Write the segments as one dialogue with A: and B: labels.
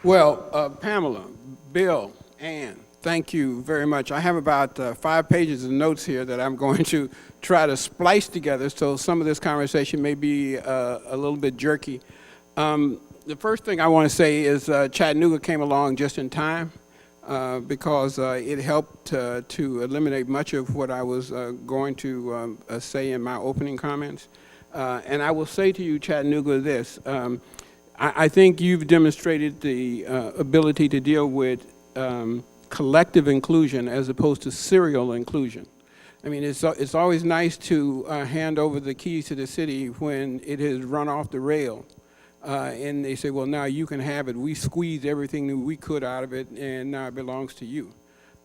A: Well, Pamela, Bill, Ann, thank you very much. I have about 5 pages of notes here that I'm going to try to splice together, so some of this conversation may be a little bit jerky. The first thing I want to say is Chattanooga came along just in time because it helped to eliminate much of what I was going to say in my opening comments. And I will say to you, Chattanooga, this. I think you've demonstrated the ability to deal with collective inclusion as opposed to serial inclusion. I mean, it's always nice to hand over the keys to the city when it has run off the rail. And they say, well, now you can have it. We squeezed everything that we could out of it, and now it belongs to you.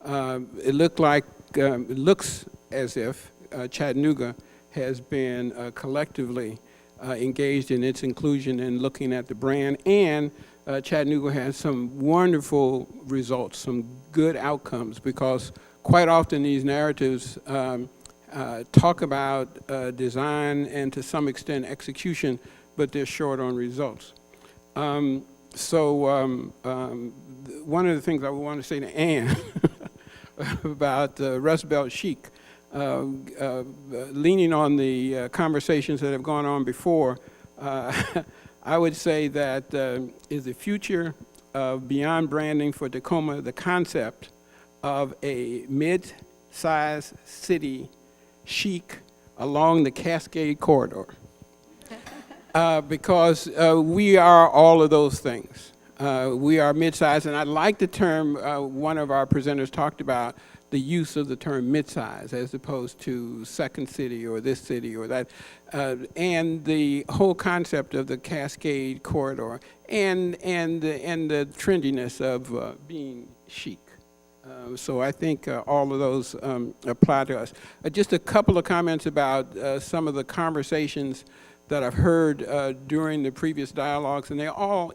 A: It looks as if Chattanooga has been collectively engaged in its inclusion and looking at the brand, and Chattanooga has some wonderful results, some good outcomes, because quite often these narratives talk about design and to some extent execution, but they're short on results. One of the things I want to say to Ann about Rust Belt chic, leaning on the conversations that have gone on before, I would say that is the future of beyond branding for Tacoma the concept of a mid-sized city chic along the Cascade Corridor. Because we are all of those things. We are mid-sized, and I like the term one of our presenters talked about, the use of the term mid-size as opposed to second city or this city or that, and the whole concept of the Cascade Corridor and the trendiness of being chic. So I think all of those apply to us. Just a couple of comments about some of the conversations that I've heard during the previous dialogues, and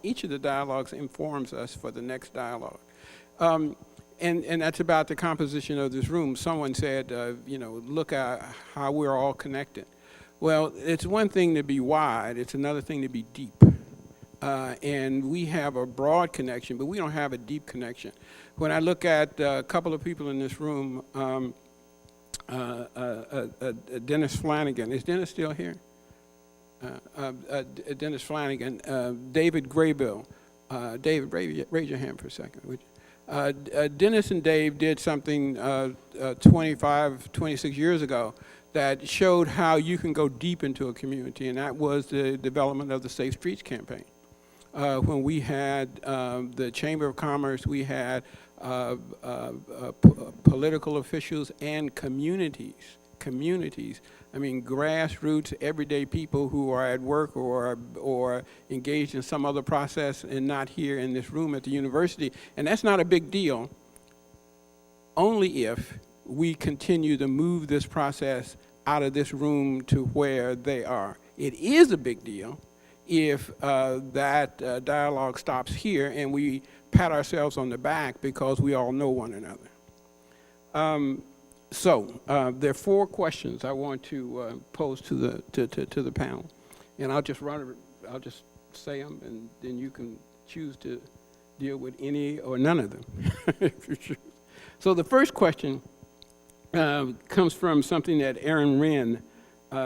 A: each of the dialogues informs us for the next dialogue. And that's about the composition of this room. Someone said, look at how we're all connected. Well, it's one thing to be wide, it's another thing to be deep. And we have a broad connection, but we don't have a deep connection. When I look at a couple of people in this room, Dennis Flanagan, is Dennis still here? Dennis Flanagan, David Graybill. David, raise your hand for a second, would you? Dennis and Dave did something 26 years ago that showed how you can go deep into a community, and that was the development of the Safe Streets campaign. When we had the Chamber of Commerce, we had political officials and communities, I mean, grassroots, everyday people who are at work or engaged in some other process and not here in this room at the university. And that's not a big deal, only if we continue to move this process out of this room to where they are. It is a big deal if that dialogue stops here and we pat ourselves on the back because we all know one another. So there are 4 questions I want to pose to the panel, and I'll just say them, and then you can choose to deal with any or none of them. So the first question comes from something that Aaron Wren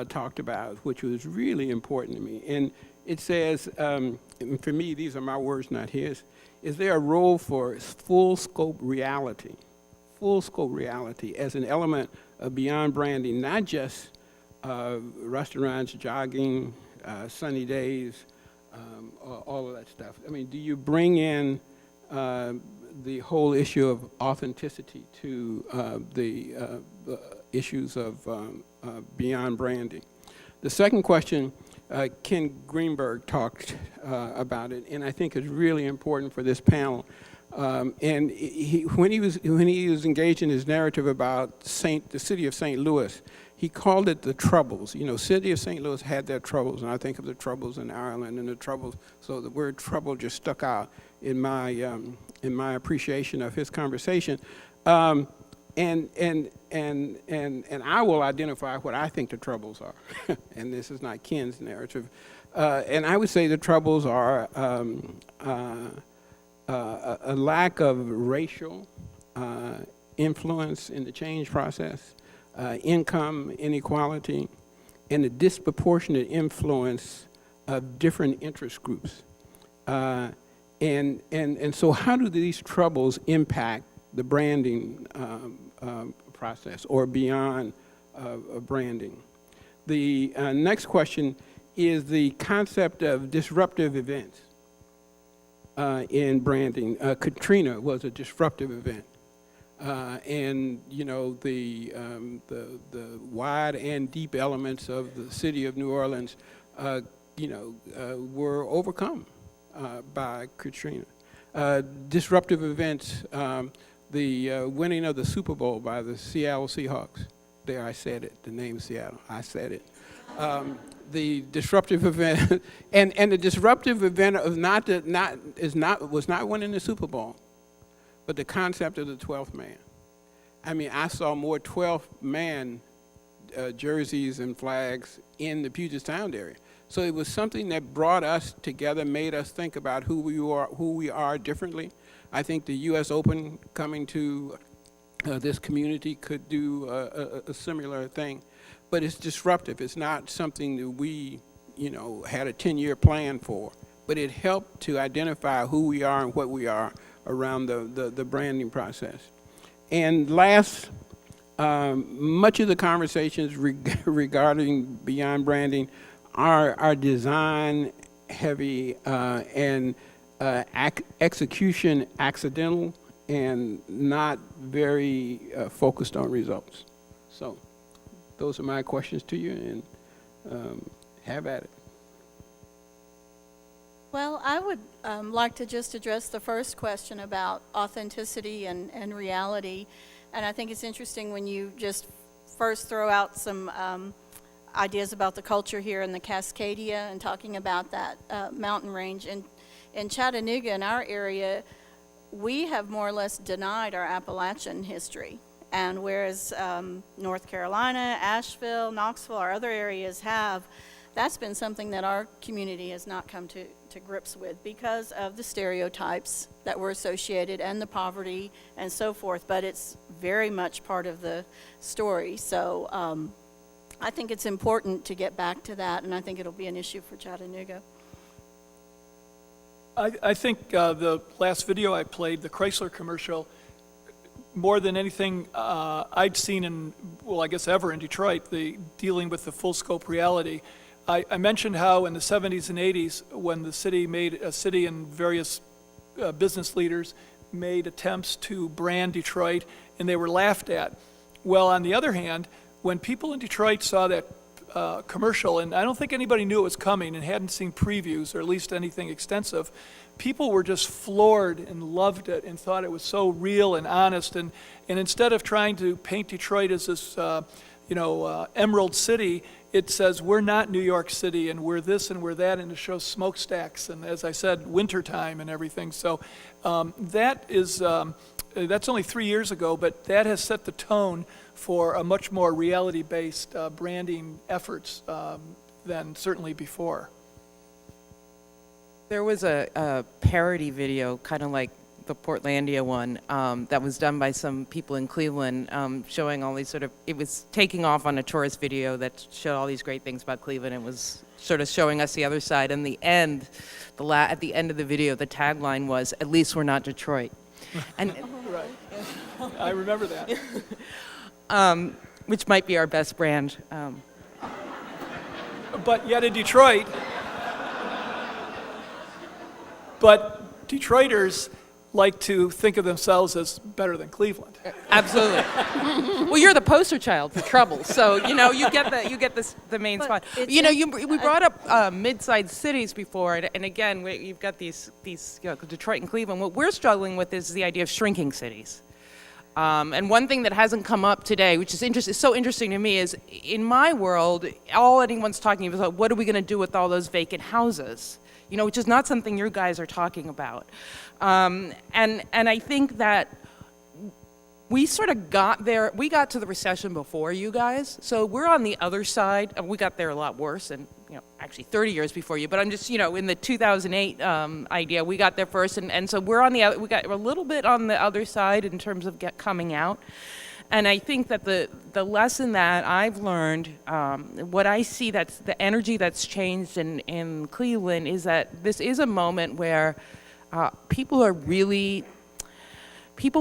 A: talked about, which was really important to me, and it says, and for me, these are my words, not his. Is there a role for full scope reality as an element of beyond branding, not just restaurants, jogging, sunny days, all of that stuff? I mean, do you bring in the whole issue of authenticity to the issues of beyond branding? The second question, Ken Greenberg talked about it, and I think it's really important for this panel. And when he was engaged in his narrative about the city of St. Louis, he called it the Troubles. You know, city of St. Louis had their troubles, and I think of the troubles in Ireland and the troubles. So the word trouble just stuck out in my appreciation of his conversation. And I will identify what I think the troubles are, and this is not Ken's narrative. And I would say the troubles are a lack of racial influence in the change process, income inequality, and the disproportionate influence of different interest groups. And so how do these troubles impact the branding process or beyond branding? The next question is the concept of disruptive events in branding. Katrina was a disruptive event. And you know the wide and deep elements of the city of New Orleans, were overcome by Katrina. Disruptive events, the winning of the Super Bowl by the Seattle Seahawks. There, I said it. The name Seattle. I said it. The disruptive event, and the disruptive event of was not winning the Super Bowl, but the concept of the 12th man. I mean, I saw more 12th man jerseys and flags in the Puget Sound area. So it was something that brought us together, made us think about who we are differently. I think the U.S. Open coming to this community could do a similar thing, but it's disruptive. It's not something that we, had a 10-year plan for, but it helped to identify who we are and what we are around the branding process. And last, much of the conversations regarding beyond branding are design heavy and execution accidental and not very focused on results. So those are my questions to you, and have at it.
B: Well, I would like to just address the first question about authenticity and reality. And I think it's interesting when you just first throw out some ideas about the culture here in the Cascadia and talking about that mountain range. In Chattanooga, in our area, we have more or less denied our Appalachian history. And whereas North Carolina, Asheville, Knoxville, our other areas have, that's been something that our community has not come to grips with because of the stereotypes that were associated and the poverty and so forth. But it's very much part of the story. So I think it's important to get back to that, and I think it'll be an issue for Chattanooga.
C: I think the last video I played, the Chrysler commercial, more than anything I'd seen in, well, I guess ever in Detroit, dealing with the full scope reality. I mentioned how in the 70s and 80s, when the city and various business leaders made attempts to brand Detroit, and they were laughed at. Well, on the other hand, when people in Detroit saw that commercial, and I don't think anybody knew it was coming and hadn't seen previews or at least anything extensive, people were just floored and loved it and thought it was so real and honest. And instead of trying to paint Detroit as this, emerald city, it says we're not New York City and we're this and we're that, and it shows smokestacks and, as I said, wintertime and everything. So that's only 3 years ago, but that has set the tone for a much more reality-based branding efforts than certainly before.
D: There was a parody video, kind of like the Portlandia one, that was done by some people in Cleveland, showing all these it was taking off on a tourist video that showed all these great things about Cleveland. It was sort of showing us the other side. And at the end of the video, the tagline was, "At least we're not Detroit." And
C: Right. I remember that.
D: which might be our best brand.
C: But yet in Detroit, but Detroiters like to think of themselves as better than Cleveland.
D: Absolutely. Well, you're the poster child for trouble, so you get the main spot. We brought up mid-sized cities before, and again, you've got these Detroit and Cleveland. What we're struggling with is the idea of shrinking cities. And one thing that hasn't come up today, which is so interesting to me, is in my world, all anyone's talking about, what are we going to do with all those vacant houses? Which is not something you guys are talking about. And I think that we sort of got there. We got to the recession before you guys, so we're on the other side. And we got there a lot worse, and actually 30 years before you. But I'm just, in the 2008 idea, we got there first, and so we're on the other. We got a little bit on the other side in terms of coming out. And I think that the lesson that I've learned, what I see that's the energy that's changed in Cleveland is that this is a moment where people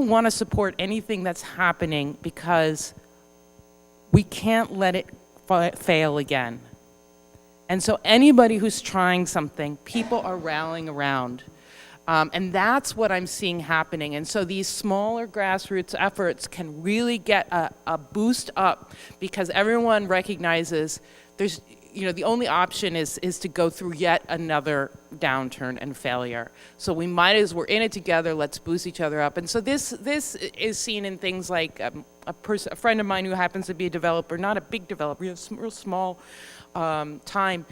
D: want to support anything that's happening because we can't let it fail again. And so anybody who's trying something, people are rallying around. And that's what I'm seeing happening. And so these smaller grassroots efforts can really get a boost up because everyone recognizes there's, the only option is to go through yet another downturn and failure. So we might we're in it together, let's boost each other up. And so this is seen in things like a friend of mine who happens to be a developer, not a big developer, real small time.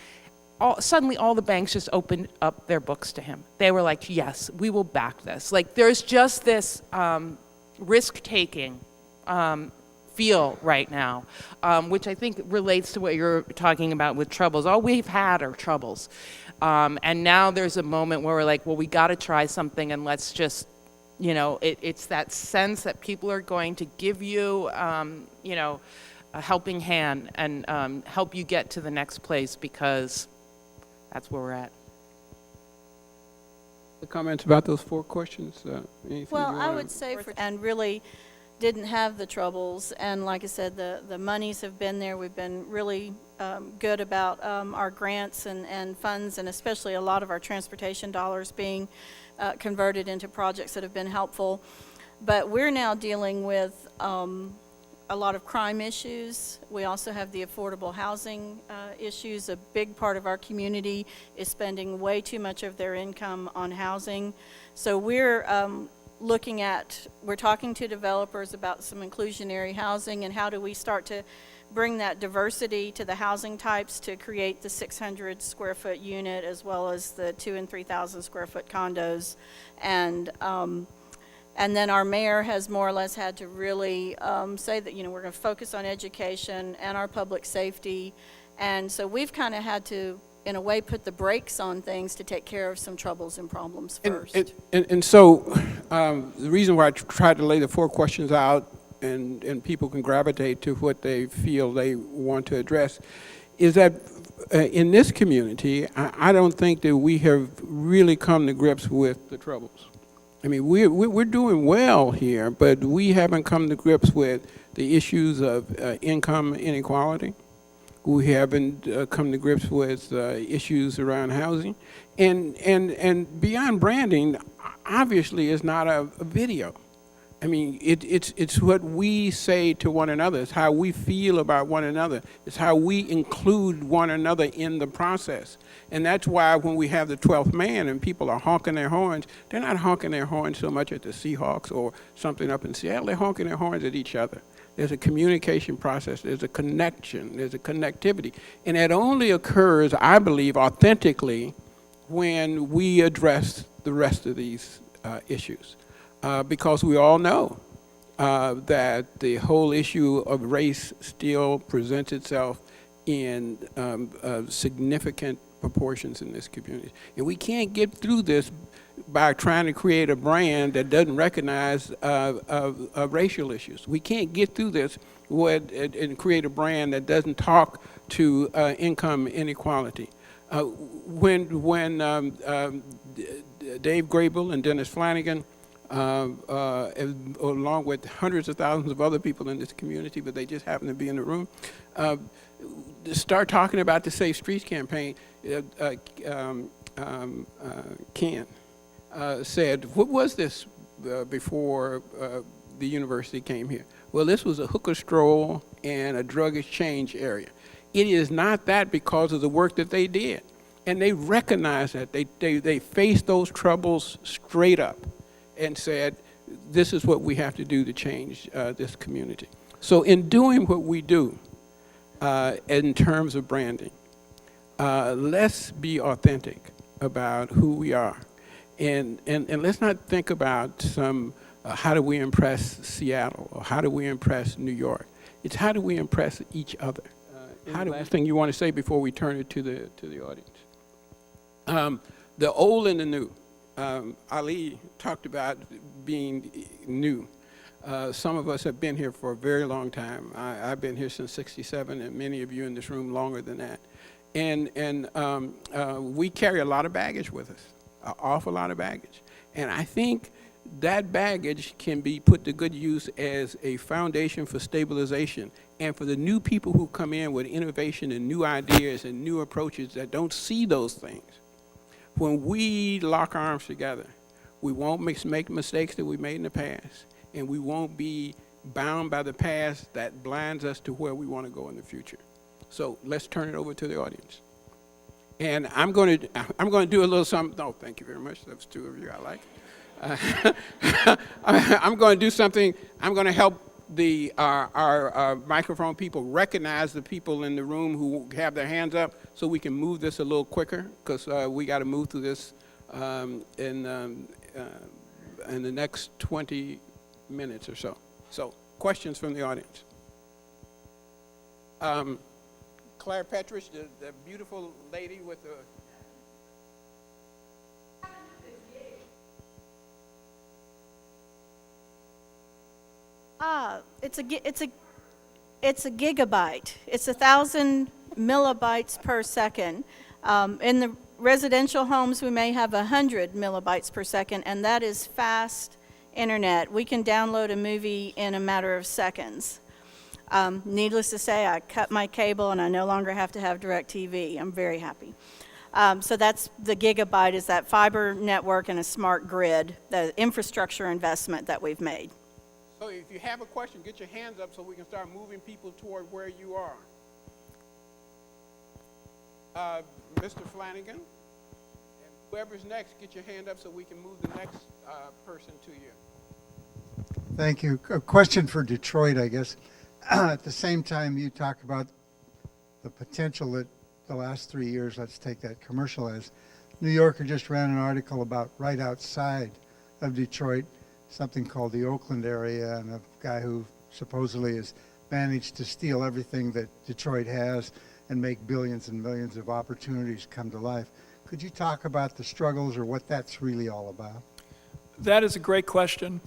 D: Suddenly all the banks just opened up their books to him. They were like, yes, we will back this. Like there's just this risk-taking feel right now, which I think relates to what you're talking about with troubles. All we've had are troubles. And now there's a moment where we're like, well, we got to try something and let's just, it's that sense that people are going to give you, a helping hand and help you get to the next place because that's where we're at.
A: The comments about those 4 questions?
B: Well, I would say, and really didn't have the troubles, and like I said, the monies have been there. We've been really good about our grants and funds, and especially a lot of our transportation dollars being converted into projects that have been helpful. But we're now dealing with a lot of crime issues. We also have the affordable housing issues. A big part of our community is spending way too much of their income on housing. So we're talking to developers about some inclusionary housing and how do we start to bring that diversity to the housing types to create the 600 square foot unit as well as the 2,000 and 3,000 square foot condos. And then our mayor has more or less had to really say that, we're going to focus on education and our public safety. And so we've kind of had to, in a way, put the brakes on things to take care of some troubles and problems first.
A: And so the reason why I tried to lay the 4 questions out and people can gravitate to what they feel they want to address is that in this community, I don't think that we have really come to grips with the troubles. I mean, we're doing well here, but we haven't come to grips with the issues of income inequality. We haven't come to grips with issues around housing. And beyond branding, obviously, is not a video. I mean, it's what we say to one another. It's how we feel about one another. It's how we include one another in the process. And that's why when we have the 12th man and people are honking their horns, they're not honking their horns so much at the Seahawks or something up in Seattle. They're honking their horns at each other. There's a communication process. There's a connection. There's a connectivity. And it only occurs, I believe, authentically when we address the rest of these issues. Because we all know that the whole issue of race still presents itself in significant proportions in this community. And we can't get through this by trying to create a brand that doesn't recognize racial issues. We can't get through this and create a brand that doesn't talk to income inequality. When Dave Grable and Dennis Flanagan, along with hundreds of thousands of other people in this community, but they just happen to be in the room, start talking about the Safe Streets campaign. Ken said, what was this before the university came here? Well, this was a hooker stroll and a drug exchange area. It is not that because of the work that they did. And they recognized that. They faced those troubles straight up and said, this is what we have to do to change this community. So in doing what we do in terms of branding, let's be authentic about who we are. And let's not think about some how do we impress Seattle, or how do we impress New York? It's how do we impress each other. Anything you want to say before we turn it to the audience? The old and the new. Ali talked about being new. Some of us have been here for a very long time. I've been here since '67, and many of you in this room longer than that. And we carry a lot of baggage with us, an awful lot of baggage. And I think that baggage can be put to good use as a foundation for stabilization and for the new people who come in with innovation and new ideas and new approaches that don't see those things. When we lock arms together, we won't make mistakes that we made in the past, and we won't be bound by the past that blinds us to where we want to go in the future. So let's turn it over to the audience. And I'm going to do a little something. No, thank you very much. That's two of you I like. I'm going to do something. I'm going to help our microphone people recognize the people in the room who have their hands up, so we can move this a little quicker, because we got to move through this in the next 20 minutes or so. So, questions from the audience? Claire Petrich, the beautiful lady with the...
B: It's a gigabyte. It's 1,000 millibytes per second. In the residential homes, we may have 100 millibytes per second, and that is fast internet. We can download a movie in a matter of seconds. Needless to say, I cut my cable, and I no longer have to have DirecTV. I'm very happy. So that's the gigabyte, is that fiber network and a smart grid, the infrastructure investment that we've made.
A: So if you have a question, get your hands up so we can start moving people toward where you are. Mr. Flanagan, and whoever's next, get your hand up so we can move the next person to you.
E: Thank you. A question for Detroit, I guess. At the same time, you talk about the potential that the last 3 years, let's take that commercial as. New Yorker just ran an article about right outside of Detroit, something called the Oakland area, and a guy who supposedly has managed to steal everything that Detroit has and make billions and millions of opportunities come to life. Could you talk about the struggles or what that's really all about?
C: That is a great question.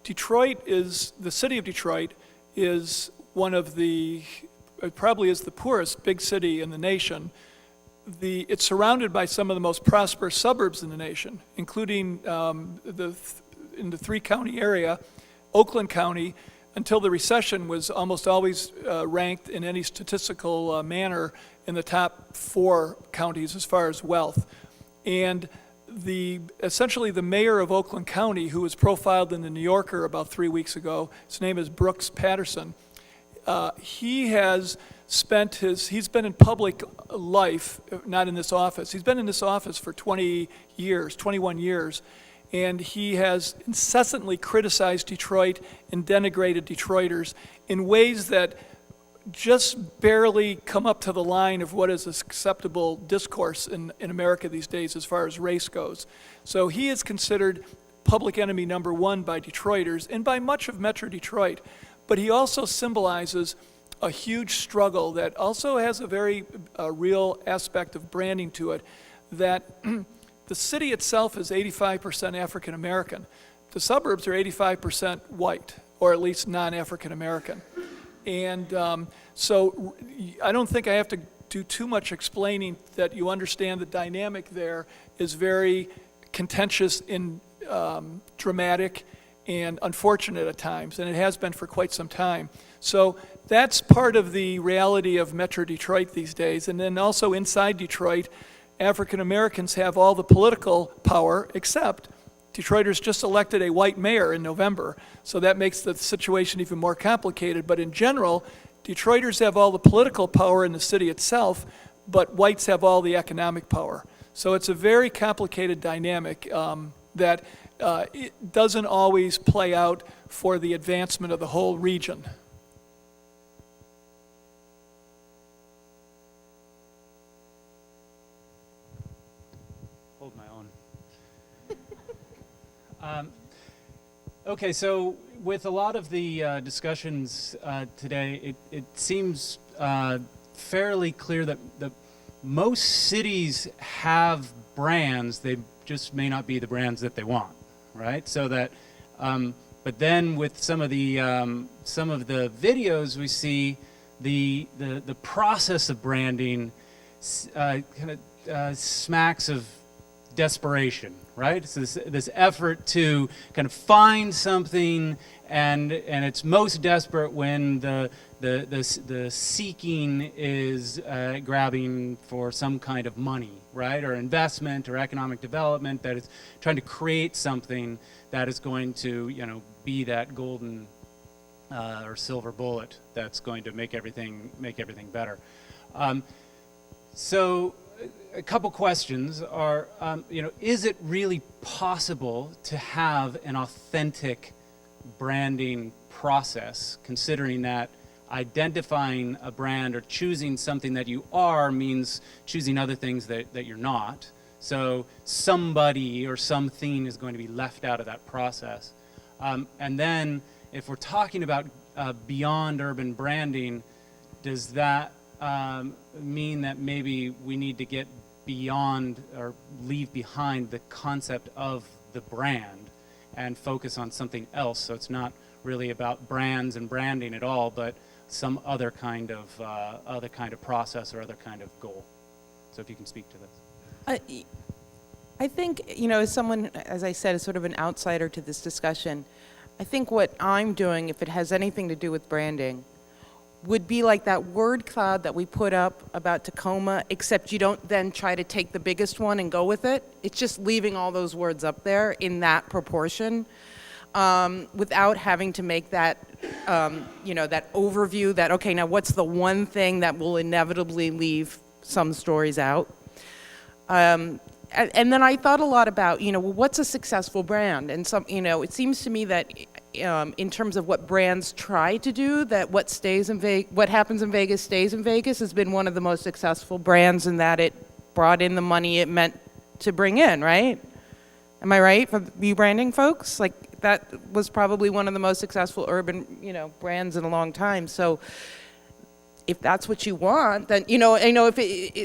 C: Detroit is, the city of Detroit is one of the, it probably is the poorest big city in the nation. It's surrounded by some of the most prosperous suburbs in the nation, including in the three-county area. Oakland County, until the recession, was almost always ranked in any statistical manner in the top 4 counties as far as wealth. And essentially the mayor of Oakland County, who was profiled in the New Yorker about 3 weeks ago, his name is Brooks Patterson. He's been in public life, not in this office. He's been in this office for 21 years, and he has incessantly criticized Detroit and denigrated Detroiters in ways that just barely come up to the line of what is acceptable discourse in America these days as far as race goes. So he is considered public enemy number 1 by Detroiters and by much of Metro Detroit. But he also symbolizes a huge struggle that also has a very real aspect of branding to it, that the city itself is 85% African American. The suburbs are 85% white, or at least non-African American. And so I don't think I have to do too much explaining that you understand the dynamic there is very contentious and dramatic and unfortunate at times, and it has been for quite some time. So that's part of the reality of Metro Detroit these days. And then also inside Detroit, African Americans have all the political power, except Detroiters just elected a white mayor in November. So that makes the situation even more complicated. But in general, Detroiters have all the political power in the city itself, but whites have all the economic power. So it's a very complicated dynamic that it doesn't always play out for the advancement of the whole region.
F: Hold my own. Okay, so with a lot of the discussions today, it seems fairly clear that most cities have brands. They just may not be the brands that they want, right? So that, but then with some of the videos we see, the process of branding kind of smacks of desperation, right? It's this effort to kind of find something, and it's most desperate when the seeking is grabbing for some kind of money, right, or investment or economic development, that is trying to create something that is going to, be that golden or silver bullet that's going to make everything better. So a couple questions are, is it really possible to have an authentic branding process, considering that identifying a brand or choosing something that you are means choosing other things that you're not? So somebody or something is going to be left out of that process. And then if we're talking about beyond urban branding, does that mean that maybe we need to get beyond or leave behind the concept of the brand and focus on something else? So it's not really about brands and branding at all, but some other kind of process or other kind of goal. So if you can speak to this.
D: I think, as someone, as I said, is sort of an outsider to this discussion, I think what I'm doing, if it has anything to do with branding, would be like that word cloud that we put up about Tacoma, except you don't then try to take the biggest one and go with it. It's just leaving all those words up there in that proportion, without having to make that, that overview that, okay, now what's the one thing that will inevitably leave some stories out? And then I thought a lot about, well, what's a successful brand? And it seems to me that in terms of what brands try to do, that what happens in Vegas stays in Vegas has been one of the most successful brands, in that it brought in the money it meant to bring in, right? Am I right, for rebranding folks? Like, that was probably one of the most successful urban, brands in a long time. So if that's what you want, then,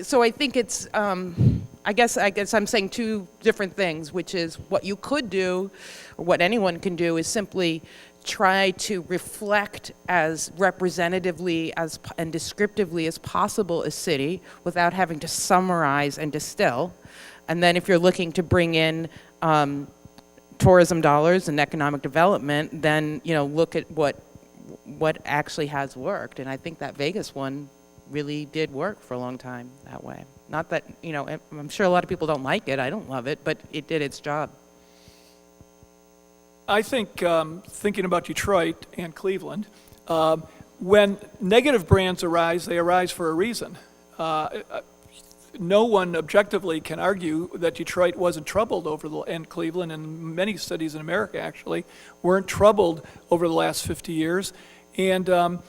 D: so I think it's, I guess I'm saying two different things, which is what you could do, or what anyone can do, is simply try to reflect as representatively and descriptively as possible a city without having to summarize and distill. And then if you're looking to bring in tourism dollars and economic development, then look at what actually has worked. And I think that Vegas one really did work for a long time that way. Not that, I'm sure a lot of people don't like it. I don't love it, but it did its job.
C: I think, thinking about Detroit and Cleveland, when negative brands arise, they arise for a reason. No one objectively can argue that Detroit wasn't troubled and Cleveland and many cities in America actually weren't troubled over the last 50 years. And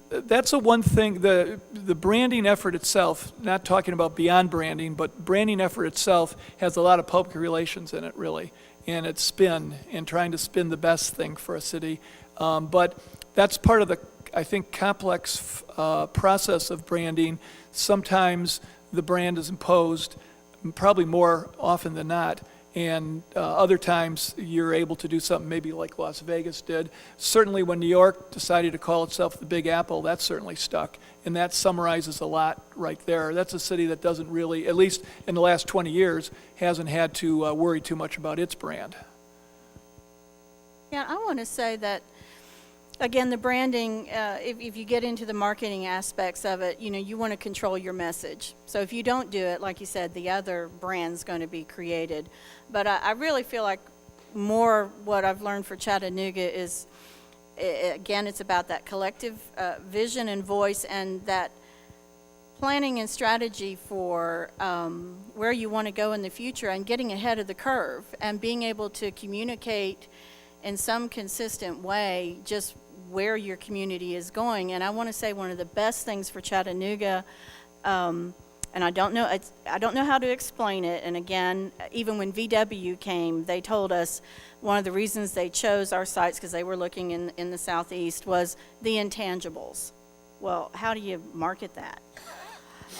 C: that's a one thing, the branding effort itself, not talking about beyond branding, but branding effort itself has a lot of public relations in it, really. And it's spin, and trying to spin the best thing for a city. But that's part of the, I think, complex process of branding. Sometimes the brand is imposed, probably more often than not, and other times you're able to do something maybe like Las Vegas did. Certainly when New York decided to call itself the Big Apple, that certainly stuck, and that summarizes a lot right there. That's a city that doesn't really, at least in the last 20 years, hasn't had to worry too much about its brand.
B: Yeah, I want to say that, again, the branding, if you get into the marketing aspects of it, you want to control your message. So if you don't do it, like you said, the other brand's going to be created. But I really feel like more what I've learned for Chattanooga is, again, it's about that collective vision and voice, and that planning and strategy for where you want to go in the future, and getting ahead of the curve, and being able to communicate in some consistent way just where your community is going. And I want to say one of the best things for Chattanooga, and I don't know how to explain it. And again, even when VW came, they told us one of the reasons they chose our sites, because they were looking in the southeast, was the intangibles. Well, how do you market that?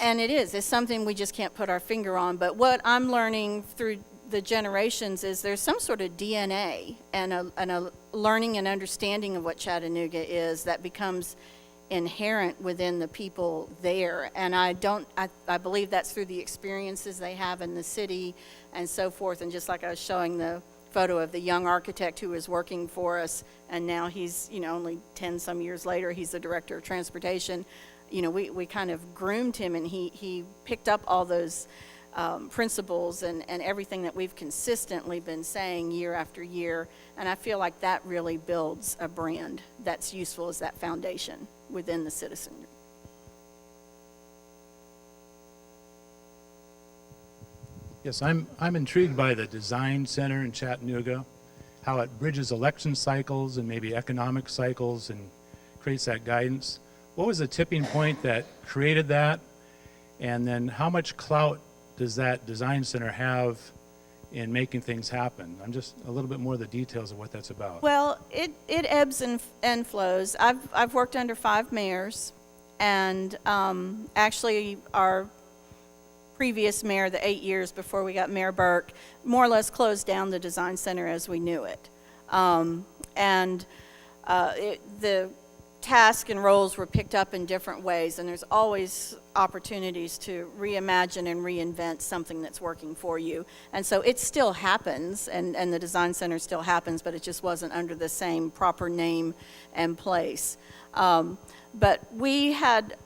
B: And it's something we just can't put our finger on. But what I'm learning through the generations is there's some sort of DNA and a learning and understanding of what Chattanooga is that becomes inherent within the people there. And I believe that's through the experiences they have in the city and so forth. And just like I was showing the photo of the young architect who was working for us, and now he's, only 10 some years later, he's the director of transportation. We kind of groomed him, and he picked up all those principles and everything that we've consistently been saying year after year. And I feel like that really builds a brand that's useful as that foundation within the citizenry.
G: Yes, I'm intrigued by the design center in Chattanooga, how it bridges election cycles and maybe economic cycles and creates that guidance. What was the tipping point that created that? And then how much clout does that design center have in making things happen? I'm just a little bit more of the details of what that's about.
B: Well, it ebbs and flows. I've worked under 5 mayors, and actually our previous mayor, the 8 years before we got Mayor Burke, more or less closed down the design center as we knew it. The tasks and roles were picked up in different ways, and there's always opportunities to reimagine and reinvent something that's working for you. And so it still happens, and the design center still happens, but it just wasn't under the same proper name and place. But we had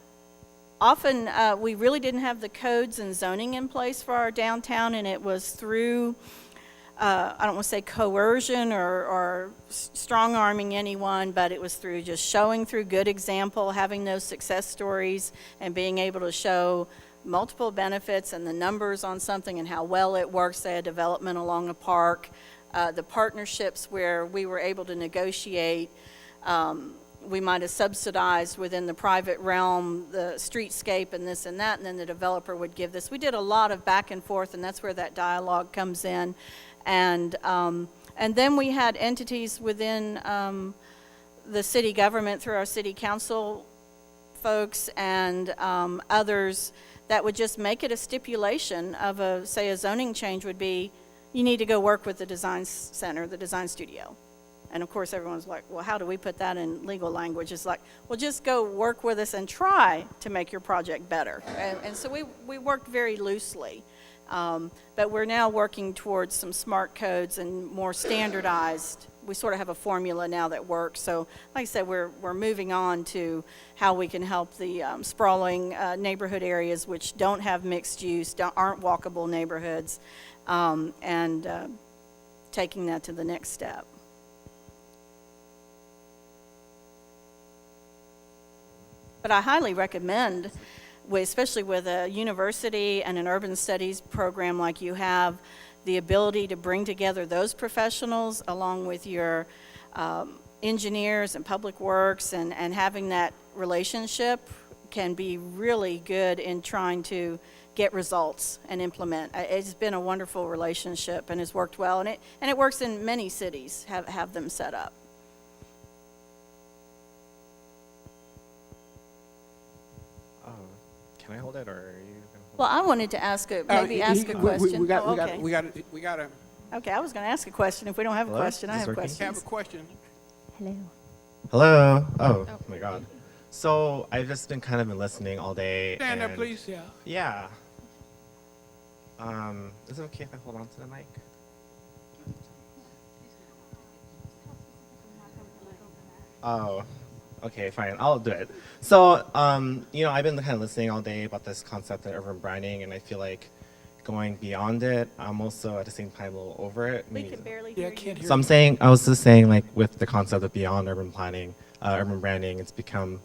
B: often, we really didn't have the codes and zoning in place for our downtown, and it was through I don't want to say coercion or strong-arming anyone, but it was through just showing through good example, having those success stories, and being able to show multiple benefits and the numbers on something and how well it works, say a development along a park, the partnerships where we were able to negotiate. We might have subsidized within the private realm the streetscape and this and that, and then the developer would give this. We did a lot of back and forth, and that's where that dialogue comes in. And then we had entities within the city government through our city council folks and others that would just make it a stipulation of a zoning change would be, you need to go work with the design center, the design studio. And of course everyone's like, well, how do we put that in legal language? It's like, well, just go work with us and try to make your project better. And so we worked very loosely. But we're now working towards some smart codes and more standardized. We sort of have a formula now that works. So like I said, we're moving on to how we can help the sprawling neighborhood areas which don't have mixed use, aren't walkable neighborhoods, and taking that to the next step. But I highly recommend, especially with a university and an urban studies program like you have, the ability to bring together those professionals along with your engineers and public works, and having that relationship can be really good in trying to get results and implement. It's been a wonderful relationship and has worked well, and it works in many cities, have them set up.
H: Can I hold it, or are you gonna hold
B: Well, I wanted to ask a question.
A: We got a
B: Okay, I was going to ask a question. If we don't have a
H: Hello?
B: question, I
H: Is
B: have
H: this working?
B: questions.
A: have a question.
B: Hello.
H: Hello. Oh my God. So I've just been kind of been listening all day.
A: Stand up,
H: and-
A: please.
C: Yeah.
H: Yeah. Is it okay if I hold on to the mic? Oh, okay, fine. I'll do it. So, I've been kind of listening all day about this concept of urban branding, and I feel like going beyond it, I'm also at the same time a little over it.
B: We can barely
C: Yeah,
B: hear
C: I can't
B: you.
C: hear
H: So I'm saying, I was just saying, like, with the concept of beyond urban planning, urban branding, it's become,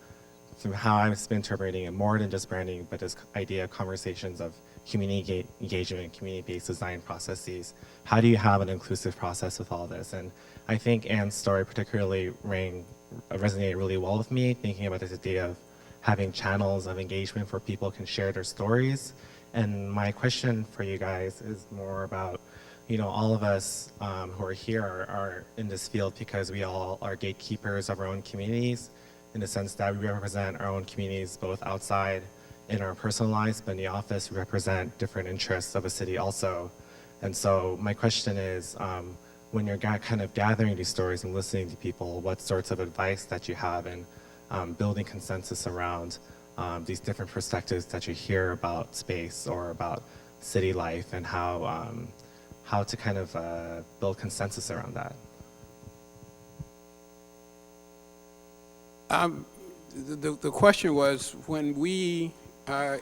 H: from how I've been interpreting it, more than just branding, but this idea of conversations of community engagement, community-based design processes. How do you have an inclusive process with all this? And I think Anne's story particularly resonated really well with me, thinking about this idea of having channels of engagement where people can share their stories. And my question for you guys is more about, all of us who are here are in this field because we all are gatekeepers of our own communities, in the sense that we represent our own communities both outside in our personal lives, but in the office we represent different interests of a city also. And so my question is, when you're kind of gathering these stories and listening to people, what sorts of advice that you have in building consensus around these different perspectives that you hear about space or about city life, and how to kind of build consensus around that?
A: The question was, when we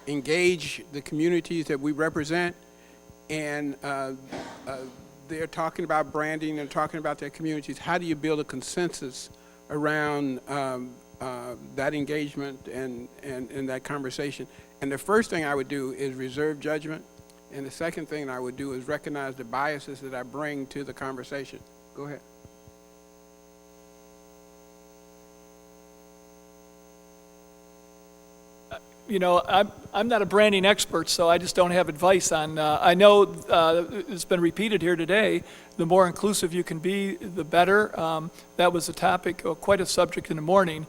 A: engage the communities that we represent, and they're talking about branding and talking about their communities, how do you build a consensus around that engagement and that conversation? And the first thing I would do is reserve judgment. And the second thing I would do is recognize the biases that I bring to the conversation. Go ahead.
C: I'm not a branding expert, so I just don't have advice on. I know it's been repeated here today. The more inclusive you can be, the better. That was a topic, quite a subject in the morning,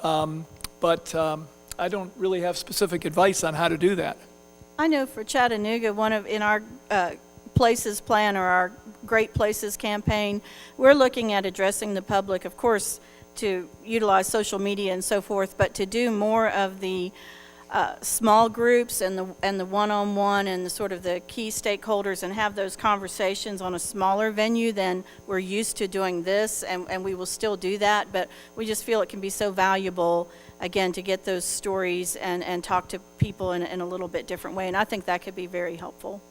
C: but I don't really have specific advice on how to do that.
B: I know for Chattanooga, in our Places plan or our Great Places campaign, we're looking at addressing the public, of course, to utilize social media and so forth, but to do more of the small groups and the one-on-one and the sort of the key stakeholders, and have those conversations on a smaller venue than we're used to doing this, and we will still do that, but we just feel it can be so valuable, again, to get those stories and talk to people in a little bit different way, and I think that could be very helpful.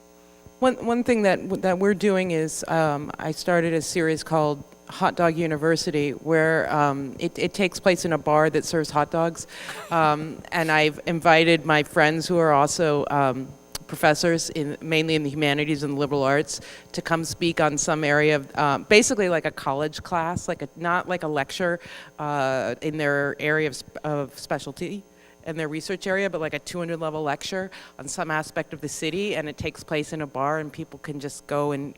D: One thing that we're doing is I started a series called Hot Dog University, where it takes place in a bar that serves hot dogs, and I've invited my friends who are also professors mainly in the humanities and the liberal arts to come speak on some area of basically like a college class, not like a lecture in their area of specialty in their research area, but like a 200-level lecture on some aspect of the city, and it takes place in a bar, and people can just go and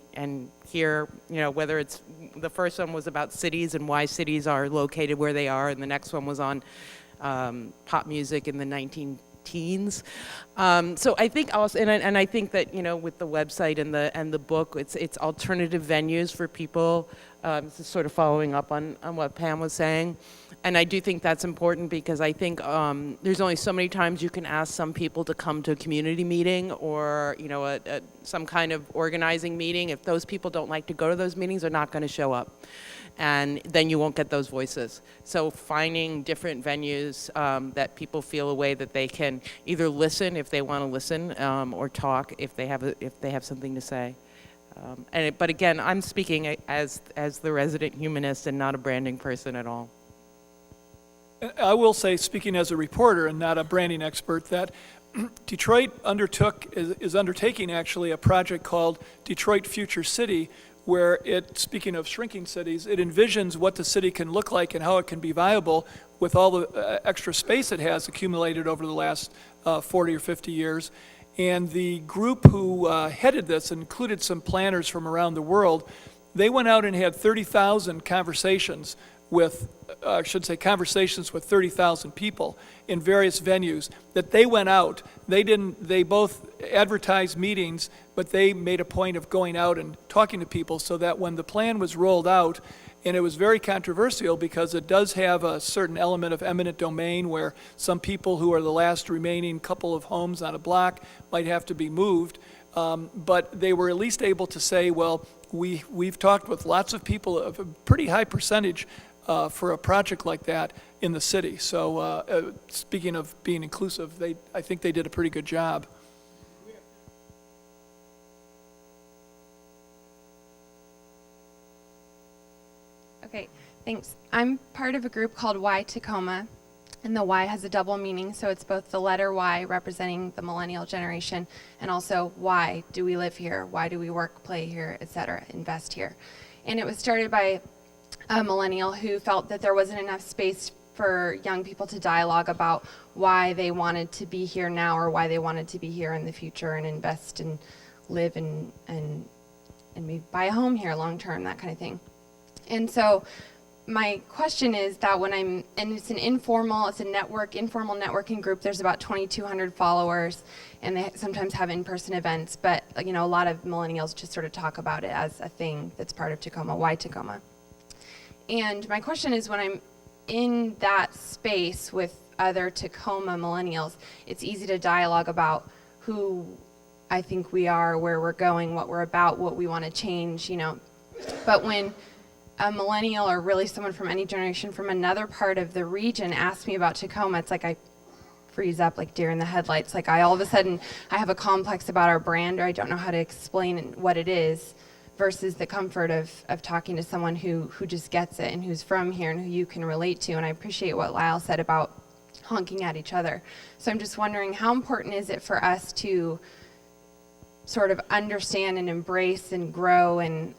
D: hear, whether it's, the first one was about cities and why cities are located where they are, and the next one was on pop music in the 19-teens. So I think also, and I think that, with the website and the book, it's alternative venues for people, sort of following up on what Pam was saying. And I do think that's important, because I think there's only so many times you can ask some people to come to a community meeting or some kind of organizing meeting. If those people don't like to go to those meetings, they're not going to show up, and then you won't get those voices. So finding different venues that people feel a way that they can either listen if they want to listen, or talk if they have something to say. But again, I'm speaking as the resident humanist and not a branding person at all.
C: I will say, speaking as a reporter and not a branding expert, that Detroit is undertaking actually a project called Detroit Future City, where speaking of shrinking cities, it envisions what the city can look like and how it can be viable with all the extra space it has accumulated over the last 40 or 50 years. And the group who headed this included some planners from around the world. They went out and had 30,000 conversations with 30,000 people in various venues that they went out. They both advertised meetings, but they made a point of going out and talking to people, so that when the plan was rolled out, and it was very controversial because it does have a certain element of eminent domain where some people who are the last remaining couple of homes on a block might have to be moved, but they were at least able to say, well, we've talked with lots of people, of a pretty high percentage for a project like that in the city. So speaking of being inclusive, I think they did a pretty good job.
I: Okay, thanks. I'm part of a group called Y Tacoma, and the Y has a double meaning, so it's both the letter Y representing the millennial generation, and also why do we live here, why do we work, play here, etc., invest here. And it was started by a millennial who felt that there wasn't enough space for young people to dialogue about why they wanted to be here now or why they wanted to be here in the future and invest and live and maybe buy a home here long term, that kind of thing. And so my question is that and it's informal networking group. There's about 2,200 followers, and they sometimes have in-person events, but a lot of millennials just sort of talk about it as a thing that's part of Tacoma. Why Tacoma? And my question is, when I'm in that space with other Tacoma millennials, it's easy to dialogue about who I think we are, where we're going, what we're about, what we want to change, But when a millennial or really someone from any generation from another part of the region asks me about Tacoma, it's like I freeze up like deer in the headlights. Like all of a sudden I have a complex about our brand, or I don't know how to explain what it is, versus the comfort of talking to someone who just gets it and who's from here and who you can relate to. And I appreciate what Lyle said about honking at each other. So I'm just wondering, how important is it for us to sort of understand and embrace and grow and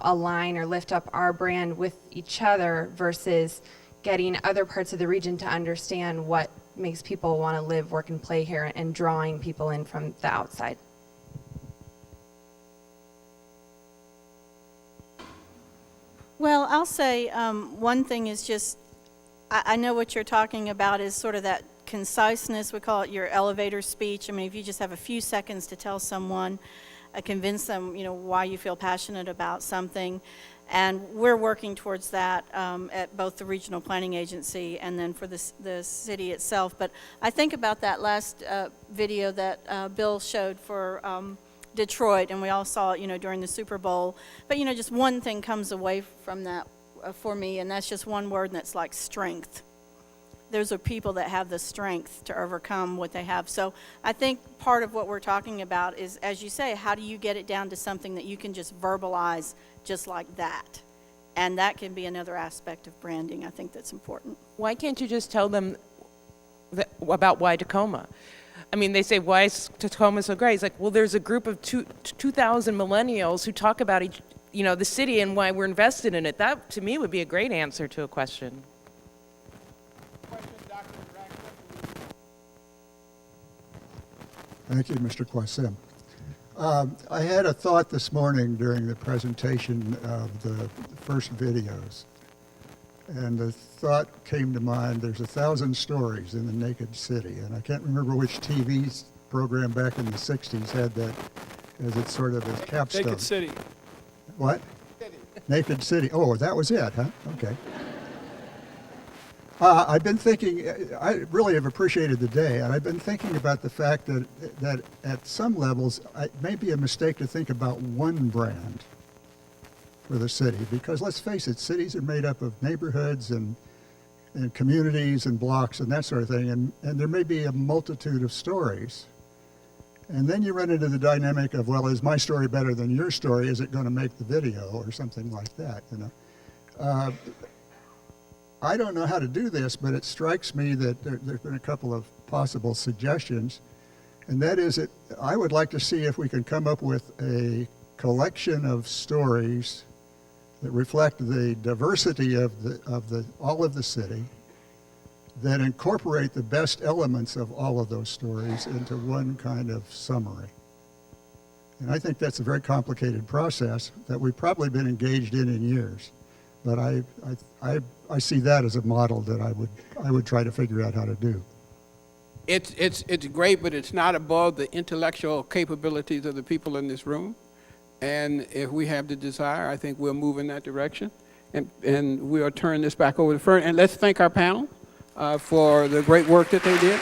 I: align or lift up our brand with each other versus getting other parts of the region to understand what makes people want to live, work, and play here, and drawing people in from the outside?
B: Well, I'll say one thing is just, I know what you're talking about is sort of that conciseness. We call it your elevator speech. I mean, if you just have a few seconds to tell someone, convince them, why you feel passionate about something. And we're working towards that at both the Regional Planning Agency and then for the city itself. But I think about that last video that Bill showed for Detroit, and we all saw it, during the Super Bowl. But, just one thing comes away from that for me, and that's just one word, and that's like strength. Those are people that have the strength to overcome what they have. So I think part of what we're talking about is, as you say, how do you get it down to something that you can just verbalize just like that? And that can be another aspect of branding. I think that's important.
D: Why can't you just tell them about why Tacoma? I mean, they say, why is Tacoma so great? It's like, well, there's a group of 2,000 millennials who talk about the city and why we're invested in it. That, to me, would be a great answer to a question.
J: Thank you, Mr. Quasim. I had a thought this morning during the presentation of the first videos. And the thought came to mind, there's 1,000 stories in the Naked City. And I can't remember which TV program back in the 60s had that as its sort of a capstone.
C: Naked City.
J: What? Naked City. Oh, that was it, huh? Okay. I've been thinking, I really have appreciated the day, and I've been thinking about the fact that at some levels, it may be a mistake to think about one brand for the city, because let's face it, cities are made up of neighborhoods and communities and blocks and that sort of thing, and there may be a multitude of stories. And then you run into the dynamic of, well, is my story better than your story? Is it going to make the video or something like that, I don't know how to do this, but it strikes me that there's been a couple of possible suggestions, and that is that I would like to see if we can come up with a collection of stories that reflect the diversity of all of the city, that incorporate the best elements of all of those stories into one kind of summary. And I think that's a very complicated process that we've probably been engaged in years. But I see that as a model that I would try to figure out how to do.
A: It's great, but it's not above the intellectual capabilities of the people in this room. And if we have the desire, I think we'll move in that direction. And we'll turn this back over to Fern. And let's thank our panel for the great work that they did.